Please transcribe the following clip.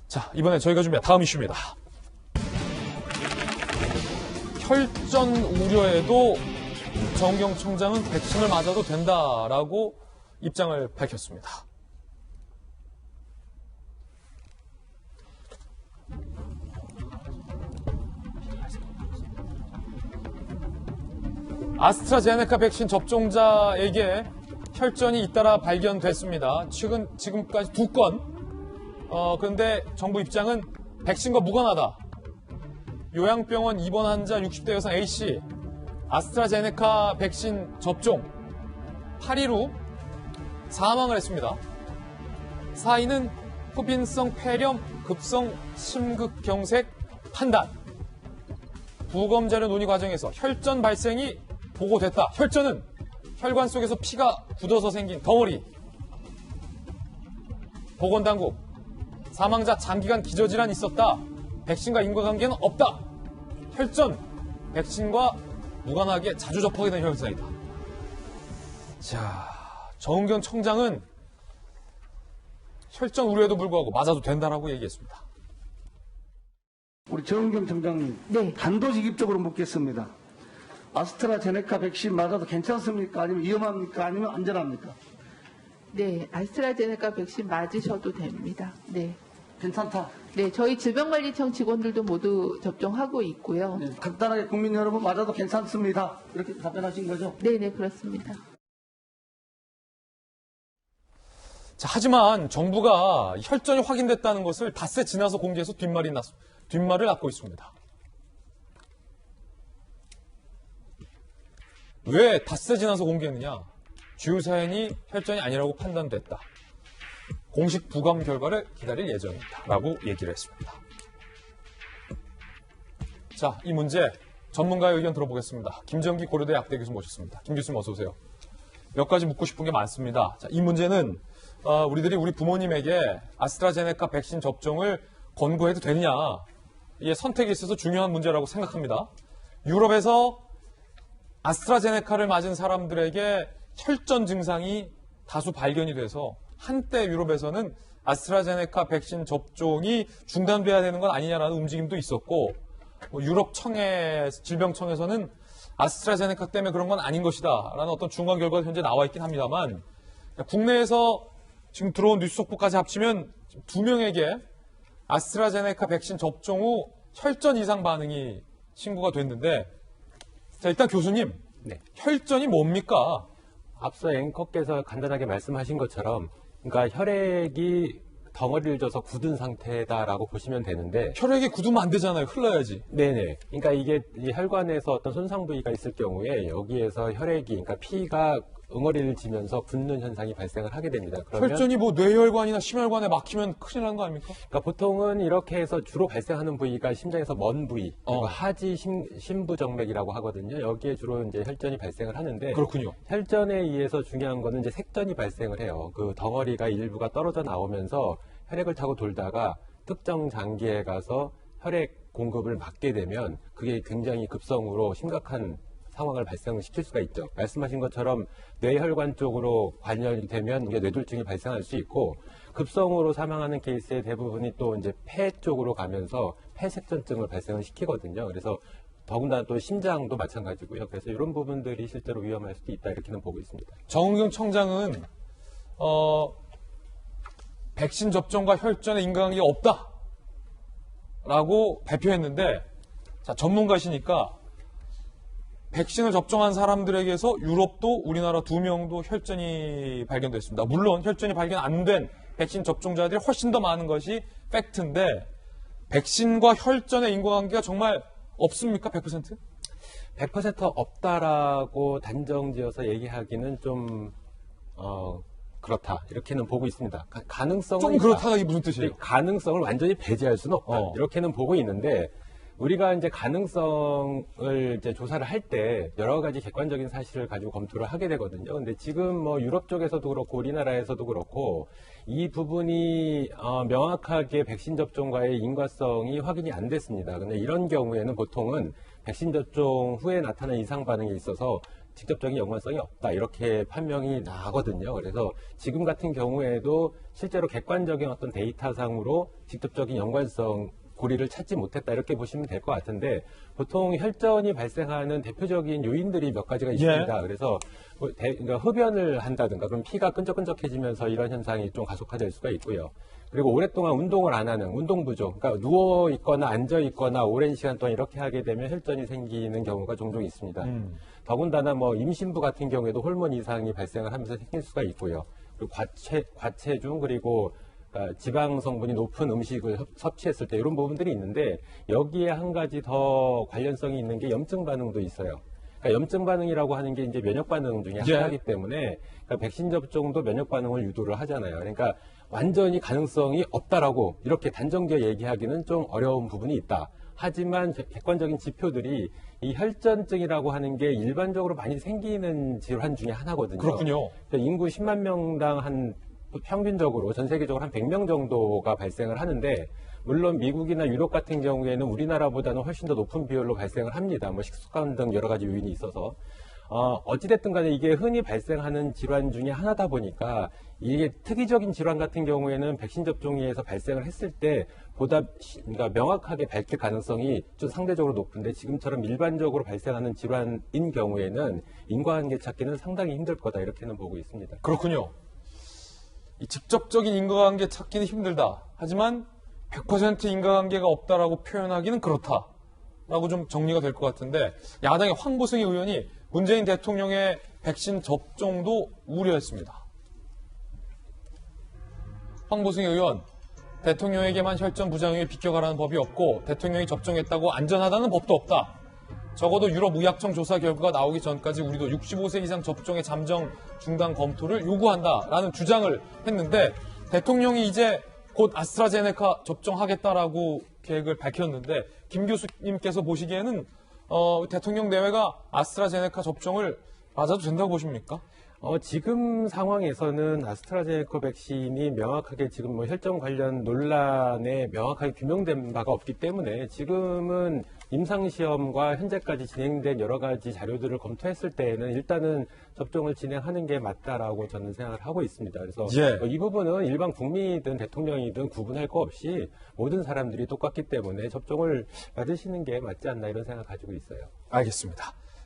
자, 이번에 저희가 준비한 다음 이슈입니다. 혈전 우려에도 정경 청장은 백신을 맞아도 된다라고 입장을 밝혔습니다. 아스트라제네카 백신 접종자에게 혈전이 잇따라 발견됐습니다. 지금까지 2건. 그런데 정부 입장은 백신과 무관하다. 요양병원 입원 환자 60대 여성 A씨, 아스트라제네카 백신 접종 8일 후 사망을 했습니다. 사인은 흡인성 폐렴 급성 심극경색 판단. 부검자료 논의 과정에서 혈전 발생이 보고됐다. 혈전은 혈관 속에서 피가 굳어서 생긴 덩어리. 보건당국, 사망자 장기간 기저질환이 있었다. 백신과 인과관계는 없다. 혈전, 백신과 무관하게 자주 접하게 된 혈전이다. 자, 정은경 청장은 혈전 우려에도 불구하고 맞아도 된다라고 얘기했습니다. 우리 정은경 청장님, 네. 단도직입적으로 묻겠습니다. 아스트라제네카 백신 맞아도 괜찮습니까? 아니면 위험합니까? 아니면 안전합니까? 네, 아스트라제네카 백신 맞으셔도 됩니다. 네. 괜찮다. 네, 저희 질병관리청 직원들도 모두 접종하고 있고요. 네, 간단하게 국민 여러분 맞아도 괜찮습니다. 이렇게 답변하신 거죠? 네, 그렇습니다. 자, 하지만 정부가 혈전이 확인됐다는 것을 닷새 지나서 공개해서 뒷말을 낳고 있습니다. 왜 닷새 지나서 공개했느냐? 주요 사연이 혈전이 아니라고 판단됐다. 공식 부검 결과를 기다릴 예정이다. 라고 얘기를 했습니다. 자, 이 문제 전문가의 의견 들어보겠습니다. 김정기 고려대 약대 교수 모셨습니다. 김 교수님 어서 오세요. 몇 가지 묻고 싶은 게 많습니다. 자, 이 문제는 우리들이 우리 부모님에게 아스트라제네카 백신 접종을 권고해도 되느냐, 이게 선택에 있어서 중요한 문제라고 생각합니다. 유럽에서 아스트라제네카를 맞은 사람들에게 혈전 증상이 다수 발견이 돼서 한때 유럽에서는 아스트라제네카 백신 접종이 중단돼야 되는 건 아니냐라는 움직임도 있었고, 유럽 질병청에서는 아스트라제네카 때문에 그런 건 아닌 것이다 라는 어떤 중간 결과가 현재 나와 있긴 합니다만, 국내에서 지금 들어온 뉴스 속보까지 합치면 2명에게 아스트라제네카 백신 접종 후 혈전 이상 반응이 신고가 됐는데, 자, 일단 교수님, 네. 혈전이 뭡니까? 앞서 앵커께서 간단하게 말씀하신 것처럼, 그러니까 혈액이 덩어리를 져서 굳은 상태다라고 보시면 되는데, 혈액이 굳으면 안 되잖아요. 흘러야지. 네네. 그러니까 이게 이 혈관에서 어떤 손상 부위가 있을 경우에 여기에서 혈액이, 그러니까 피가 응어리를 지면서 붓는 현상이 발생을 하게 됩니다. 그러면 혈전이 뭐 뇌혈관이나 심혈관에 막히면 큰일 나는 거 아닙니까? 그러니까 보통은 이렇게 해서 주로 발생하는 부위가 심장에서 먼 부위, 그리고 하지 심부정맥이라고 하거든요. 여기에 주로 이제 혈전이 발생을 하는데, 그렇군요. 혈전에 의해서 중요한 거는 이제 색전이 발생을 해요. 그 덩어리가 일부가 떨어져 나오면서 혈액을 타고 돌다가 특정 장기에 가서 혈액 공급을 막게 되면 그게 굉장히 급성으로 심각한 상황을 발생시킬 수가 있죠. 말씀하신 것처럼 뇌혈관 쪽으로 관련이 되면 이게 뇌졸중이 발생할 수 있고, 급성으로 사망하는 케이스의 대부분이 또 이제 폐 쪽으로 가면서 폐색전증을 발생을 시키거든요. 그래서 더군다나 또 심장도 마찬가지고요. 그래서 이런 부분들이 실제로 위험할 수도 있다, 이렇게는 보고 있습니다. 정은경 청장은 백신 접종과 혈전의 인과관계가 없다라고 발표했는데, 자, 전문가시니까 백신을 접종한 사람들에게서 유럽도 우리나라 2명도 혈전이 발견됐습니다. 물론 혈전이 발견 안 된 백신 접종자들이 훨씬 더 많은 것이 팩트인데, 백신과 혈전의 인과관계가 정말 없습니까? 100%? 100% 없다라고 단정지어서 얘기하기는 좀 그렇다, 이렇게는 보고 있습니다. 가능성은 좀 그렇다가 이게 무슨 뜻이에요? 가능성을 완전히 배제할 수는 없다, 이렇게는 보고 있는데, 우리가 이제 가능성을 이제 조사를 할 때 여러 가지 객관적인 사실을 가지고 검토를 하게 되거든요. 근데 지금 뭐 유럽 쪽에서도 그렇고 우리나라에서도 그렇고 이 부분이 명확하게 백신 접종과의 인과성이 확인이 안 됐습니다. 근데 이런 경우에는 보통은 백신 접종 후에 나타난 이상 반응에 있어서 직접적인 연관성이 없다 이렇게 판명이 나거든요. 그래서 지금 같은 경우에도 실제로 객관적인 어떤 데이터상으로 직접적인 연관성 고리를 찾지 못했다 이렇게 보시면 될 것 같은데 보통 혈전이 발생하는 대표적인 요인들이 몇 가지가 있습니다. 그래서 그러니까 흡연을 한다든가 그럼 피가 끈적끈적해지면서 이런 현상이 좀 가속화될 수가 있고요. 그리고 오랫동안 운동을 안 하는 운동 부족, 그러니까 누워 있거나 앉아 있거나 오랜 시간 동안 이렇게 하게 되면 혈전이 생기는 경우가 종종 있습니다. 더군다나 뭐 임신부 같은 경우에도 호르몬 이상이 발생을 하면서 생길 수가 있고요. 그리고 과체중 그리고 지방 성분이 높은 음식을 섭취했을 때 이런 부분들이 있는데 여기에 한 가지 더 관련성이 있는 게 염증 반응도 있어요. 그러니까 염증 반응이라고 하는 게 이제 면역 반응 중에 하나이기 때문에 그러니까 백신 접종도 면역 반응을 유도를 하잖아요. 그러니까 완전히 가능성이 없다라고 이렇게 단정지어 얘기하기는 좀 어려운 부분이 있다. 하지만 객관적인 지표들이 이 혈전증이라고 하는 게 일반적으로 많이 생기는 질환 중에 하나거든요. 그렇군요. 그러니까 인구 10만 명당 한 평균적으로 전 세계적으로 한 100명 정도가 발생을 하는데 물론 미국이나 유럽 같은 경우에는 우리나라보다는 훨씬 더 높은 비율로 발생을 합니다. 뭐 식습관 등 여러 가지 요인이 있어서 어찌됐든 간에 이게 흔히 발생하는 질환 중에 하나다 보니까 이게 특이적인 질환 같은 경우에는 백신 접종에서 발생을 했을 때 보다 그러니까 명확하게 밝힐 가능성이 좀 상대적으로 높은데 지금처럼 일반적으로 발생하는 질환인 경우에는 인과관계 찾기는 상당히 힘들 거다 이렇게는 보고 있습니다. 그렇군요. 이 직접적인 인과관계 찾기는 힘들다. 하지만 100% 인과관계가 없다라고 표현하기는 그렇다라고 좀 정리가 될 것 같은데 야당의 황보승 의원이 문재인 대통령의 백신 접종도 우려했습니다. 황보승 의원, 대통령에게만 혈전 부작용이 비껴가라는 법이 없고 대통령이 접종했다고 안전하다는 법도 없다. 적어도 유럽 의약청 조사 결과가 나오기 전까지 우리도 65세 이상 접종의 잠정 중단 검토를 요구한다라는 주장을 했는데 대통령이 이제 곧 아스트라제네카 접종하겠다라고 계획을 밝혔는데 김 교수님께서 보시기에는 대통령 내외가 아스트라제네카 접종을 맞아도 된다고 보십니까? 지금 상황에서는 아스트라제네카 백신이 명확하게 지금 뭐 혈전 관련 논란에 명확하게 규명된 바가 없기 때문에 지금은 임상시험과 현재까지 진행된 여러 가지 자료들을 검토했을 때에는 일단은 접종을 진행하는 게 맞다라고 저는 생각을 하고 있습니다. 그래서 이 부분은 일반 국민이든 대통령이든 구분할 거 없이 모든 사람들이 똑같기 때문에 접종을 받으시는 게 맞지 않나 이런 생각 가지고 있어요. 알겠습니다.